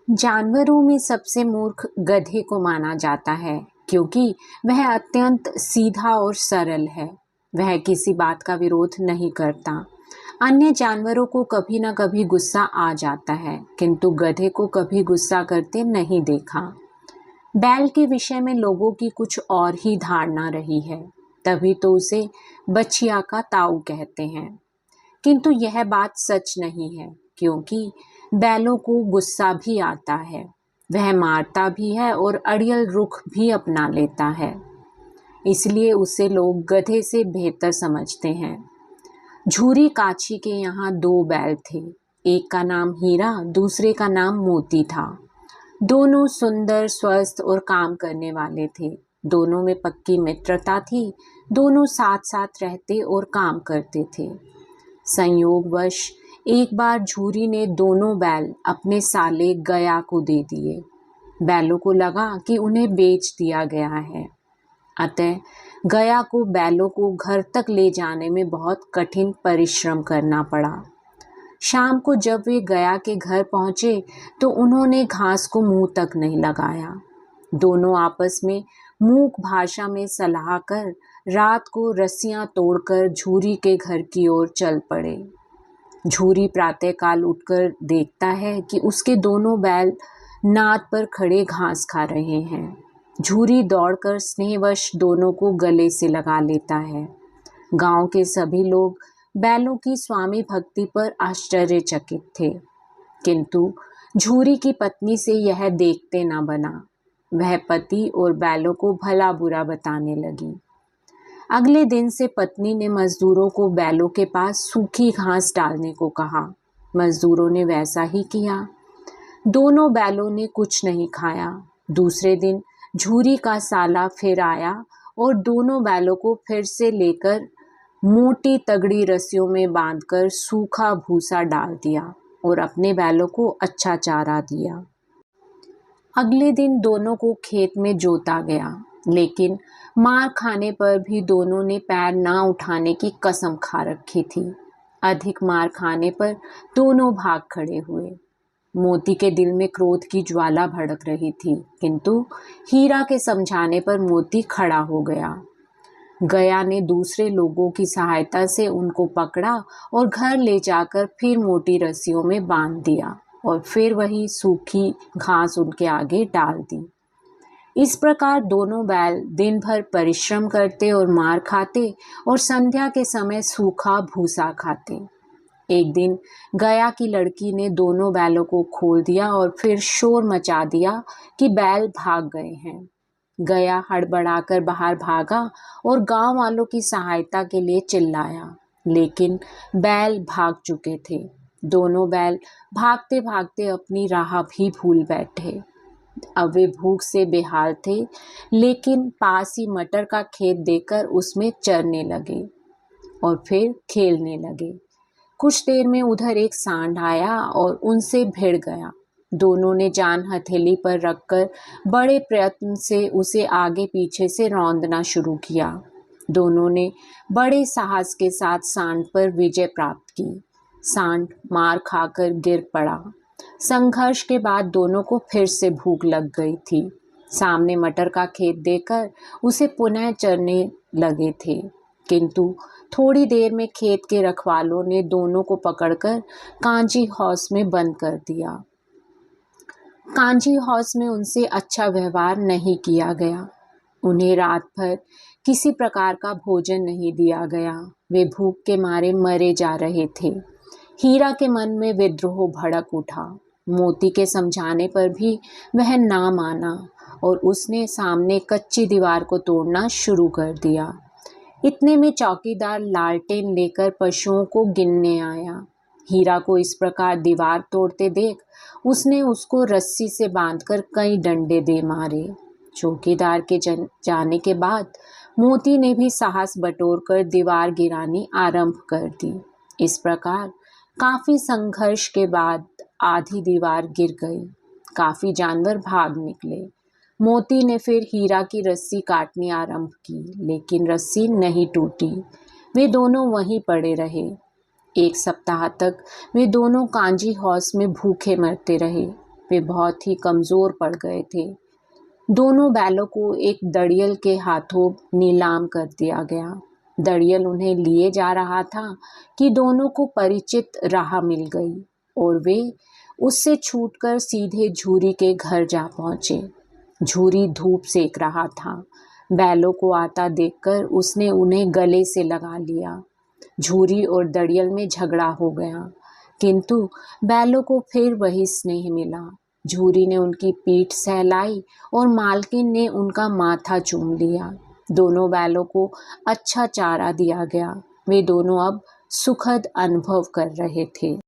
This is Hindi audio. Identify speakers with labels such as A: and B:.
A: जानवरों में सबसे मूर्ख गधे को माना जाता है क्योंकि वह अत्यंत सीधा और सरल है। वह किसी बात का विरोध नहीं करता। अन्य जानवरों को कभी न कभी गुस्सा आ जाता है, किंतु गधे को कभी गुस्सा करते नहीं देखा। बैल के विषय में लोगों की कुछ और ही धारणा रही है, तभी तो उसे बछिया का ताऊ कहते हैं। किंतु यह बात सच नहीं है, क्योंकि बैलों को गुस्सा भी आता है। वह मारता भी है और अड़ियल रुख भी अपना लेता है। इसलिए उसे लोग गधे से बेहतर समझते हैं। झूरी काछी के यहाँ दो बैल थे। एक का नाम हीरा, दूसरे का नाम मोती था। दोनों सुंदर, स्वस्थ और काम करने वाले थे। दोनों में पक्की मित्रता थी। दोनों साथ साथ रहते और काम करते थे। संयोगवश एक बार झूरी ने दोनों बैल अपने साले गया को दे दिए। बैलों को लगा कि उन्हें बेच दिया गया है, अतः गया को बैलों को घर तक ले जाने में बहुत कठिन परिश्रम करना पड़ा। शाम को जब वे गया के घर पहुंचे तो उन्होंने घास को मुंह तक नहीं लगाया। दोनों आपस में मूक भाषा में सलाह कर रात को रस्सियां तोड़कर झूरी के घर की ओर चल पड़े। झूरी प्रातःकाल उठकर देखता है कि उसके दोनों बैल नाद पर खड़े घास खा रहे हैं। झूरी दौड़कर स्नेहवश दोनों को गले से लगा लेता है। गांव के सभी लोग बैलों की स्वामी भक्ति पर आश्चर्यचकित थे, किंतु झूरी की पत्नी से यह देखते न बना। वह पति और बैलों को भला बुरा बताने लगी। अगले दिन से पत्नी ने मजदूरों को बैलों के पास सूखी घास डालने को कहा। मजदूरों ने वैसा ही किया। दोनों बैलों ने कुछ नहीं खाया। दूसरे दिन झूरी का साला फिर आया और दोनों बैलों को फिर से लेकर मोटी तगड़ी रस्सियों में बांधकर सूखा भूसा डाल दिया और अपने बैलों को अच्छा चारा दिया। अगले दिन दोनों को खेत में जोता गया, लेकिन मार खाने पर भी दोनों ने पैर ना उठाने की कसम खा रखी थी। अधिक मार खाने पर दोनों भाग खड़े हुए। मोती के दिल में क्रोध की ज्वाला भड़क रही थी, किंतु हीरा के समझाने पर मोती खड़ा हो गया। गया ने दूसरे लोगों की सहायता से उनको पकड़ा और घर ले जाकर फिर मोटी रस्सियों में बांध दिया और फिर वही सूखी घास उनके आगे डाल दी। इस प्रकार दोनों बैल दिन भर परिश्रम करते और मार खाते और संध्या के समय सूखा भूसा खाते। एक दिन गया की लड़की ने दोनों बैलों को खोल दिया और फिर शोर मचा दिया कि बैल भाग गए हैं। गया हड़बड़ाकर बाहर भागा और गांव वालों की सहायता के लिए चिल्लाया, लेकिन बैल भाग चुके थे। दोनों बैल भागते भागते अपनी राह भी भूल बैठे। अब वे भूख से बेहाल थे, लेकिन पास ही मटर का खेत देखकर उसमें चरने लगे और फिर खेलने लगे। कुछ देर में उधर एक सांड आया और उनसे भिड़ गया। दोनों ने जान हथेली पर रखकर बड़े प्रयत्न से उसे आगे पीछे से रौंदना शुरू किया। दोनों ने बड़े साहस के साथ सांड पर विजय प्राप्त की। सांड मार खाकर गिर पड़ा। संघर्ष के बाद दोनों को फिर से भूख लग गई थी। सामने मटर का खेत देखकर उसे पुनः चरने लगे थे, किंतु थोड़ी देर में खेत के रखवालों ने दोनों को पकड़कर कांजी हाउस में बंद कर दिया। कांजी हाउस में उनसे अच्छा व्यवहार नहीं किया गया। उन्हें रात भर किसी प्रकार का भोजन नहीं दिया गया। वे भूख के मारे मरे जा रहे थे। हीरा के मन में विद्रोह भड़क उठा। मोती के समझाने पर भी वह ना माना और उसने सामने कच्ची दीवार को तोड़ना शुरू कर दिया। इतने में चौकीदार लालटेन लेकर पशुओं को गिनने आया। हीरा को इस प्रकार दीवार तोड़ते देख उसने उसको रस्सी से बांधकर कई डंडे दे मारे। चौकीदार के जाने के बाद मोती ने भी साहस बटोरकर दीवार गिरानी आरंभ कर दी। इस प्रकार काफी संघर्ष के बाद आधी दीवार गिर गई। काफी जानवर भाग निकले। मोती ने फिर हीरा की रस्सी काटनी आरंभ की, लेकिन रस्सी नहीं टूटी। वे दोनों वहीं पड़े रहे। एक सप्ताह तक वे दोनों कांजी हाउस में भूखे मरते रहे। वे बहुत ही कमज़ोर पड़ गए थे। दोनों बैलों को एक दड़ियल के हाथों नीलाम कर दिया गया। दड़ियल उन्हें लिए जा रहा था कि दोनों को परिचित राह मिल गई और वे उससे छूटकर सीधे झूरी के घर जा पहुंचे। झूरी धूप सेक रहा था। बैलों को आता देखकर उसने उन्हें गले से लगा लिया। झूरी और दड़ियल में झगड़ा हो गया, किंतु बैलों को फिर वही स्नेह मिला। झूरी ने उनकी पीठ सहलाई और मालकिन ने उनका माथा चूम लिया। दोनों बैलों को अच्छा चारा दिया गया। वे दोनों अब सुखद अनुभव कर रहे थे।